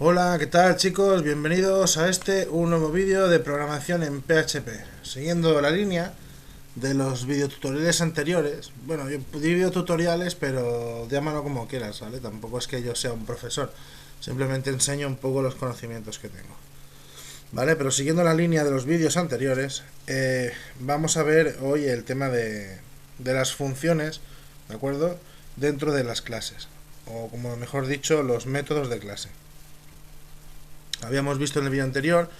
Hola, ¿qué tal chicos? Bienvenidos a un nuevo vídeo de programación en PHP. Siguiendo la línea de los videotutoriales anteriores. Bueno, yo digo tutoriales, pero llámalo como quieras, ¿vale? Tampoco es que yo sea un profesor. Simplemente enseño un poco los conocimientos que tengo. ¿Vale? Pero siguiendo la línea de los vídeos anteriores, vamos a ver hoy el tema de las funciones, ¿de acuerdo? Dentro de las clases. O como mejor dicho, los métodos de clase. Habíamos visto en el vídeo anterior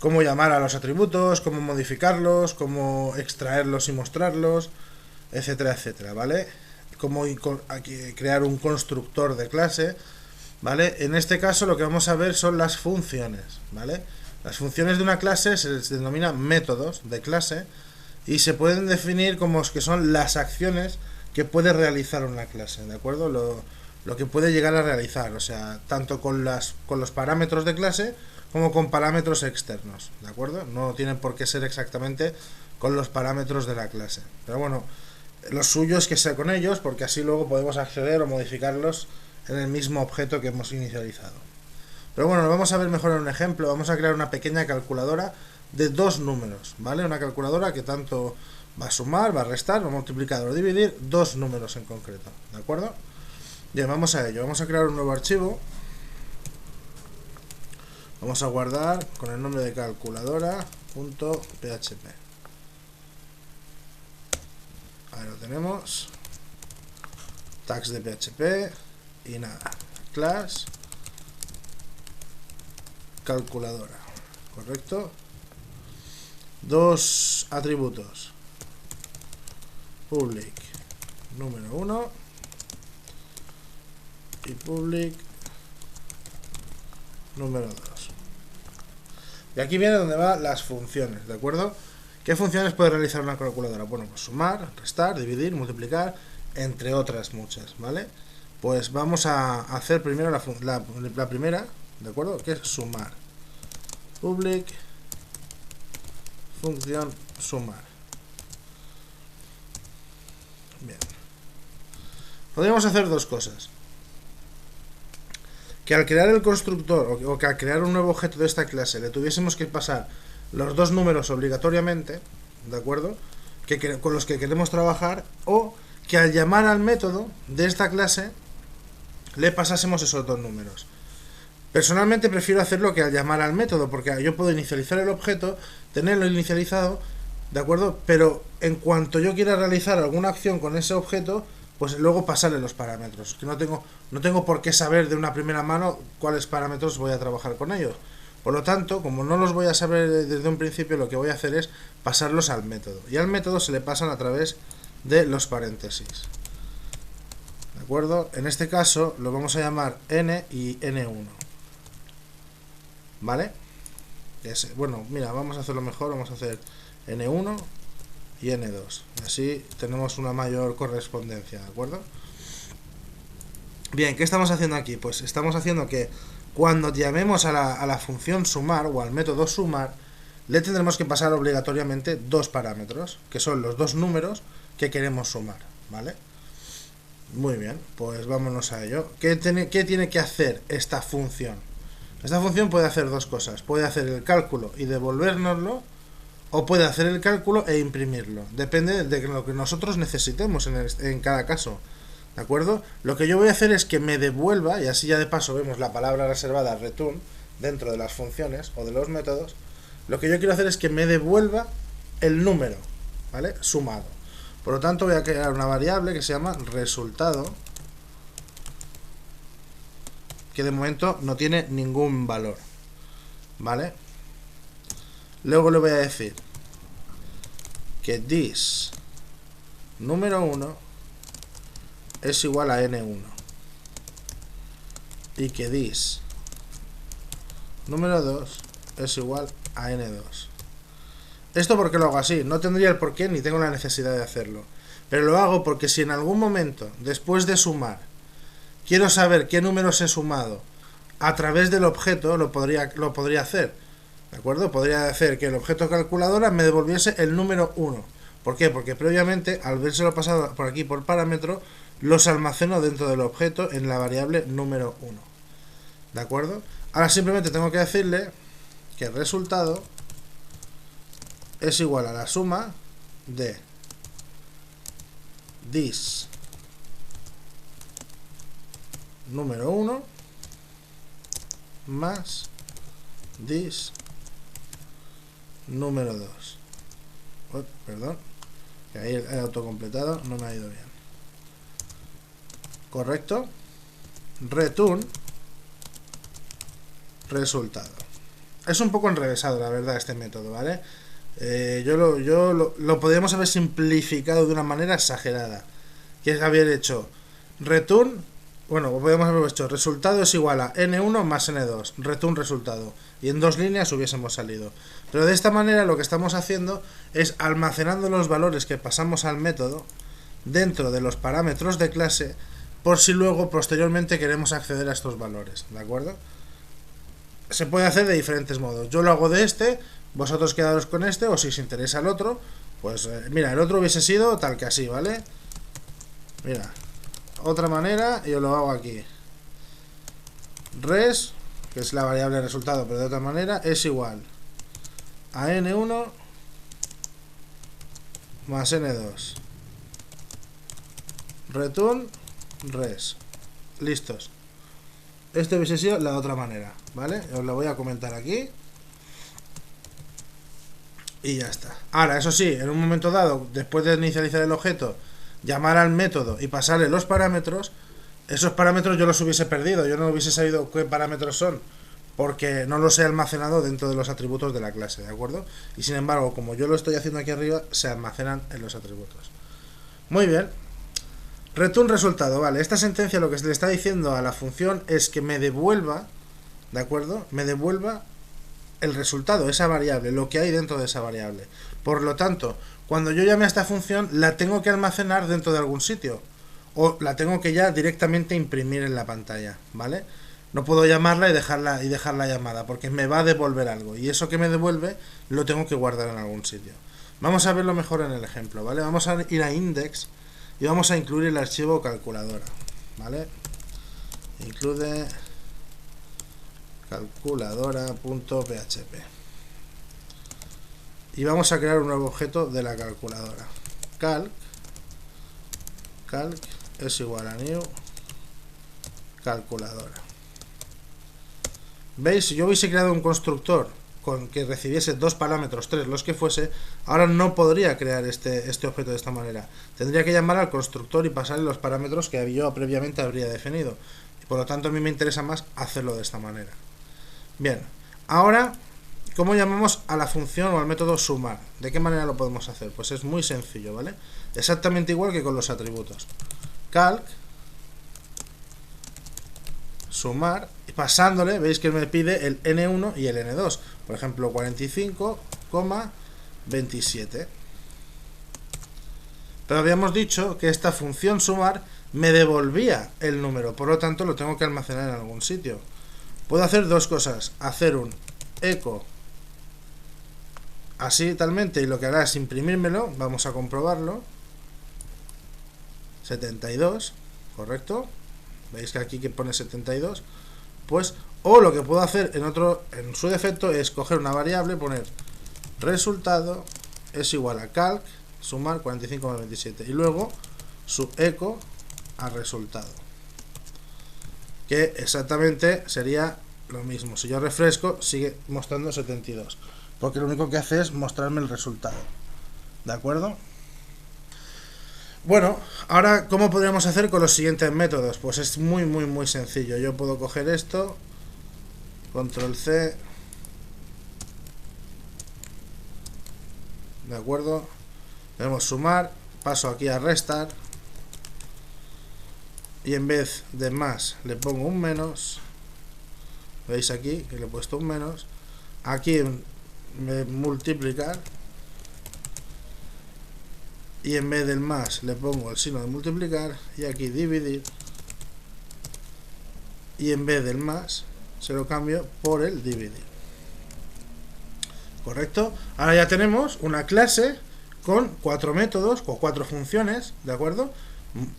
cómo llamar a los atributos, cómo modificarlos, cómo extraerlos y mostrarlos, etcétera, etcétera, ¿vale? Cómo crear un constructor de clase, ¿vale? En este caso lo que vamos a ver son las funciones, ¿vale? Las funciones de una clase se les denomina métodos de clase y se pueden definir como que son las acciones que puede realizar una clase, ¿de acuerdo? Lo que puede llegar a realizar, o sea, tanto con los parámetros de clase como con parámetros externos, ¿de acuerdo? No tienen por qué ser exactamente con los parámetros de la clase, pero bueno, lo suyo es que sea con ellos porque así luego podemos acceder o modificarlos en el mismo objeto que hemos inicializado. Pero bueno, lo vamos a ver mejor en un ejemplo. Vamos a crear una pequeña calculadora de dos números, ¿vale? Una calculadora que tanto va a sumar, va a restar, va a multiplicar o dividir dos números en concreto, ¿de acuerdo? Bien, vamos a ello. Vamos a crear un nuevo archivo. Vamos a guardar con el nombre de calculadora.php. Ahí lo tenemos. Tags de PHP. Y nada. Class. Calculadora. ¿Correcto? Dos atributos. Public número 1 y public número 2. Y aquí viene donde van las funciones, ¿de acuerdo? ¿Qué funciones puede realizar una calculadora? Bueno, pues sumar, restar, dividir, multiplicar, entre otras muchas, ¿vale? Pues vamos a hacer primero la primera, ¿de acuerdo? Que es sumar. Public función sumar. Bien. Podríamos hacer dos cosas. Que al crear el constructor o que al crear un nuevo objeto de esta clase le tuviésemos que pasar los dos números obligatoriamente, ¿de acuerdo? Con los que queremos trabajar, o que al llamar al método de esta clase le pasásemos esos dos números. Personalmente prefiero hacerlo que al llamar al método, porque yo puedo inicializar el objeto, tenerlo inicializado, ¿de acuerdo? Pero en cuanto yo quiera realizar alguna acción con ese objeto, pues luego pasarle los parámetros, que no tengo por qué saber de una primera mano cuáles parámetros voy a trabajar con ellos. Por lo tanto, como no los voy a saber desde un principio, lo que voy a hacer es pasarlos al método. Y al método se le pasan a través de los paréntesis. ¿De acuerdo? En este caso lo vamos a llamar n y n1. ¿Vale? Bueno, mira, vamos a hacerlo mejor, vamos a hacer n1 y n2, así tenemos una mayor correspondencia, ¿de acuerdo? Bien, ¿qué estamos haciendo aquí? Pues estamos haciendo que cuando llamemos a la función sumar o al método sumar, le tendremos que pasar obligatoriamente dos parámetros, que son los dos números que queremos sumar, ¿vale? Muy bien, pues vámonos a ello. ¿Qué tiene que hacer esta función? Esta función puede hacer dos cosas, puede hacer el cálculo y devolvérnoslo, o puede hacer el cálculo e imprimirlo. Depende de lo que nosotros necesitemos en cada caso. ¿De acuerdo? Lo que yo voy a hacer es que me devuelva, y así ya de paso vemos la palabra reservada return dentro de las funciones o de los métodos. Lo que yo quiero hacer es que me devuelva el número, ¿vale? Sumado. Por lo tanto voy a crear una variable que se llama resultado, que de momento no tiene ningún valor, ¿vale? Luego le voy a decir que this número 1 es igual a n1 y que this número 2 es igual a n2. ¿Esto por qué lo hago así? No tendría el porqué ni tengo la necesidad de hacerlo, pero lo hago porque si en algún momento, después de sumar, quiero saber qué números he sumado a través del objeto, lo podría hacer. ¿De acuerdo? Podría hacer que el objeto calculadora me devolviese el número 1. ¿Por qué? Porque previamente, al habérselo pasado por aquí por parámetro, los almaceno dentro del objeto en la variable número 1. ¿De acuerdo? Ahora simplemente tengo que decirle que el resultado es igual a la suma de this número 1 más this número 2. Perdón, que ahí el autocompletado no me ha ido bien. Correcto. Return resultado. Es un poco enrevesado, la verdad, este método, ¿vale? Lo podríamos haber simplificado de una manera exagerada, que es haber hecho return, bueno, podríamos haber hecho resultado es igual a n1 más n2, return resultado, y en 2 líneas hubiésemos salido. Pero de esta manera lo que estamos haciendo es almacenando los valores que pasamos al método dentro de los parámetros de clase, por si luego posteriormente queremos acceder a estos valores, ¿de acuerdo? Se puede hacer de diferentes modos. Yo lo hago de este, vosotros quedaros con este, o si os interesa el otro, pues mira, el otro hubiese sido tal que así, ¿vale? Mira, otra manera, yo lo hago aquí. Res, que es la variable resultado, pero de otra manera, es igual a n1 más n2. Return res. Listos. Esto hubiese sido la otra manera, ¿vale? Os lo voy a comentar aquí. Y ya está. Ahora, eso sí, en un momento dado, después de inicializar el objeto, llamar al método y pasarle los parámetros, esos parámetros yo los hubiese perdido. Yo no hubiese sabido qué parámetros son, porque no los he almacenado dentro de los atributos de la clase, ¿de acuerdo? Y sin embargo, como yo lo estoy haciendo aquí arriba, se almacenan en los atributos. Muy bien. Return resultado, vale, esta sentencia lo que se le está diciendo a la función es que me devuelva, ¿de acuerdo? Me devuelva el resultado, esa variable, lo que hay dentro de esa variable. Por lo tanto, cuando yo llame a esta función, la tengo que almacenar dentro de algún sitio, o la tengo que ya directamente imprimir en la pantalla, ¿vale? No puedo llamarla y dejarla llamada, porque me va a devolver algo, y eso que me devuelve lo tengo que guardar en algún sitio. Vamos a verlo mejor en el ejemplo, ¿vale? Vamos a ir a index y vamos a incluir el archivo calculadora, ¿vale? Incluye calculadora.php y vamos a crear un nuevo objeto de la calculadora. Calc es igual a new calculadora. ¿Veis? Si yo hubiese creado un constructor con que recibiese 2 parámetros, 3, los que fuese, ahora no podría crear este objeto de esta manera. Tendría que llamar al constructor y pasarle los parámetros que yo previamente habría definido. Y por lo tanto a mí me interesa más hacerlo de esta manera. Bien, ahora, ¿cómo llamamos a la función o al método sumar? ¿De qué manera lo podemos hacer? Pues es muy sencillo, ¿vale? Exactamente igual que con los atributos. Calc sumar, y pasándole, veis que me pide el n1 y el n2, por ejemplo 45,27. Pero habíamos dicho que esta función sumar me devolvía el número, por lo tanto lo tengo que almacenar en algún sitio. Puedo hacer dos cosas: hacer un echo así talmente, y lo que hará es imprimírmelo. Vamos a comprobarlo. 72, correcto. Veis que aquí que pone 72. Pues, o lo que puedo hacer en su defecto es coger una variable, poner resultado es igual a calc sumar 45,27 y luego su echo a resultado, que exactamente sería lo mismo. Si yo refresco, sigue mostrando 72, porque lo único que hace es mostrarme el resultado. ¿De acuerdo? Bueno, ahora, ¿cómo podríamos hacer con los siguientes métodos? Pues es muy sencillo. Yo puedo coger esto, control C, ¿de acuerdo? Tenemos sumar, paso aquí a restar, y en vez de más le pongo un menos. Veis aquí que le he puesto un menos. Aquí en multiplicar, y en vez del más le pongo el signo de multiplicar, y aquí dividir, y en vez del más se lo cambio por el dividir. ¿Correcto? Ahora ya tenemos una clase con 4 métodos, con 4 funciones, ¿de acuerdo?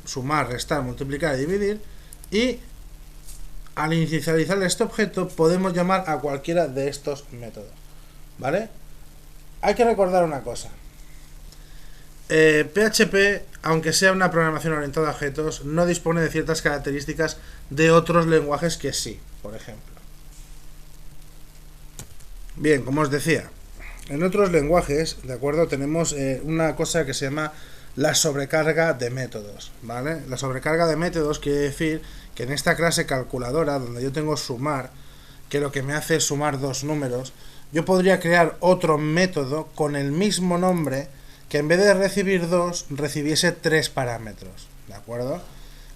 Sumar, restar, multiplicar y dividir, y Al inicializar este objeto podemos llamar a cualquiera de estos métodos, ¿vale? Hay que recordar una cosa. PHP, aunque sea una programación orientada a objetos, no dispone de ciertas características de otros lenguajes que sí, por ejemplo. Bien, como os decía, en otros lenguajes, ¿de acuerdo? Tenemos una cosa que se llama la sobrecarga de métodos, ¿vale? La sobrecarga de métodos quiere decir que en esta clase calculadora, donde yo tengo sumar, que lo que me hace es sumar dos números, yo podría crear otro método con el mismo nombre que en vez de recibir 2, recibiese 3 parámetros, ¿de acuerdo?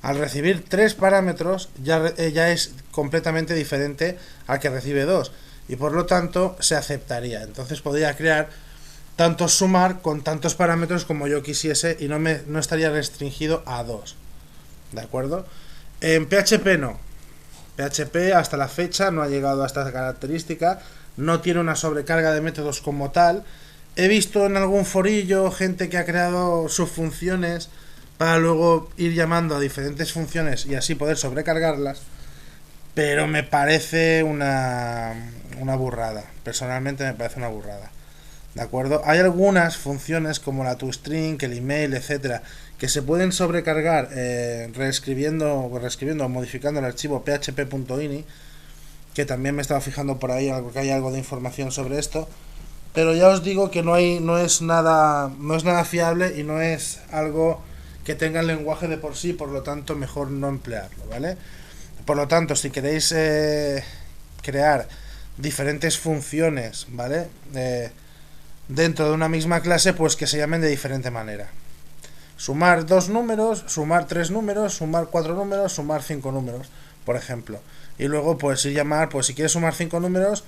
Al recibir 3 parámetros ya es completamente diferente al que recibe 2 y por lo tanto se aceptaría. Entonces podría crear tanto sumar con tantos parámetros como yo quisiese y no estaría restringido a 2, ¿de acuerdo? En PHP no. PHP hasta la fecha no ha llegado a esta característica, no tiene una sobrecarga de métodos como tal. He visto en algún forillo gente que ha creado subfunciones para luego ir llamando a diferentes funciones y así poder sobrecargarlas, pero me parece una burrada. Personalmente me parece una burrada. ¿De acuerdo? Hay algunas funciones como la toString, el email, etcétera, que se pueden sobrecargar reescribiendo o modificando el archivo php.ini, que también me estaba fijando por ahí que hay algo de información sobre esto. Pero ya os digo que no es nada fiable y no es algo que tenga el lenguaje de por sí, por lo tanto mejor no emplearlo, ¿vale? Por lo tanto, si queréis crear diferentes funciones, ¿vale? Dentro de una misma clase, pues que se llamen de diferente manera. Sumar 2 números, sumar 3 números, sumar 4 números, sumar 5 números, por ejemplo. Y luego pues llamar, pues si quieres sumar 5 números,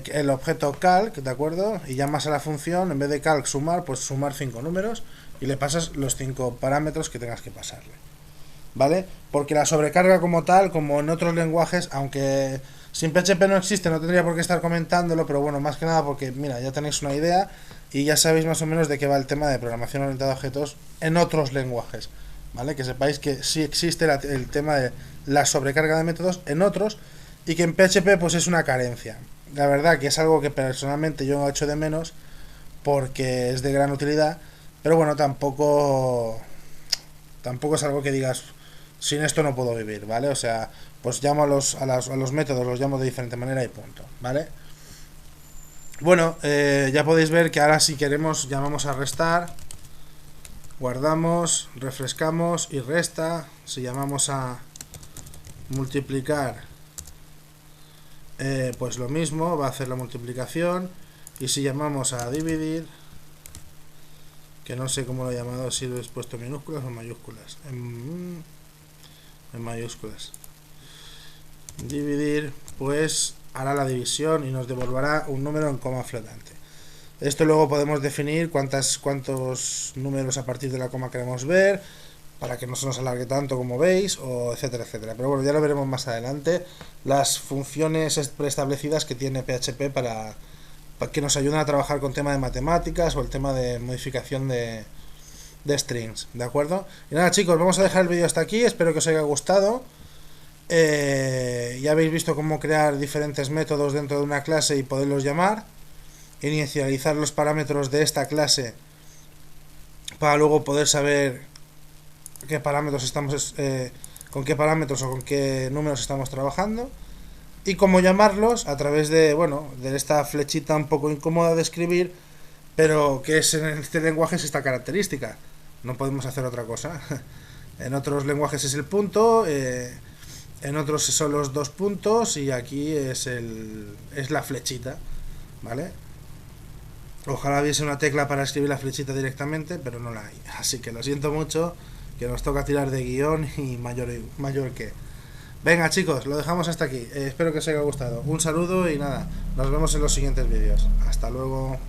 el objeto calc, ¿de acuerdo? Y llamas a la función, en vez de calc sumar, pues sumar 5 números y le pasas los 5 parámetros que tengas que pasarle, ¿vale? Porque la sobrecarga como tal, como en otros lenguajes, aunque sin PHP no existe, no tendría por qué estar comentándolo, pero bueno, más que nada porque, mira, ya tenéis una idea y ya sabéis más o menos de qué va el tema de programación orientada a objetos en otros lenguajes, ¿vale? Que sepáis que sí existe el tema de la sobrecarga de métodos en otros y que en PHP pues es una carencia. La verdad que es algo que personalmente yo echo de menos porque es de gran utilidad, pero bueno, tampoco es algo que digas sin esto no puedo vivir, ¿vale? O sea, pues llamo a los métodos, los llamo de diferente manera y punto, ¿vale? Bueno, ya podéis ver que ahora si queremos llamamos a restar, guardamos, refrescamos y resta. Si llamamos a multiplicar, pues lo mismo, va a hacer la multiplicación. Y si llamamos a dividir, que no sé cómo lo he llamado, si lo he puesto minúsculas o mayúsculas, en mayúsculas, dividir, pues hará la división y nos devolverá un número en coma flotante. Esto luego podemos definir cuántos números a partir de la coma queremos ver, para que no se nos alargue tanto como veis, o etcétera, etcétera. Pero bueno, ya lo veremos más adelante, las funciones preestablecidas que tiene PHP para que nos ayuden a trabajar con tema de matemáticas o el tema de modificación de strings, ¿de acuerdo? Y nada chicos, vamos a dejar el vídeo hasta aquí, espero que os haya gustado. Ya habéis visto cómo crear diferentes métodos dentro de una clase y poderlos llamar, inicializar los parámetros de esta clase para luego poder saber qué parámetros estamos con qué parámetros o con qué números estamos trabajando y cómo llamarlos a través de, bueno, de esta flechita un poco incómoda de escribir, pero que es en este lenguaje es esta característica, no podemos hacer otra cosa. En otros lenguajes es el punto, en otros son los 2 puntos y aquí es la flechita, ¿vale? Ojalá hubiese una tecla para escribir la flechita directamente, pero no la hay. Así que lo siento mucho, que nos toca tirar de guión y mayor que. Venga chicos, lo dejamos hasta aquí. Espero que os haya gustado. Un saludo y nada, nos vemos en los siguientes vídeos. Hasta luego.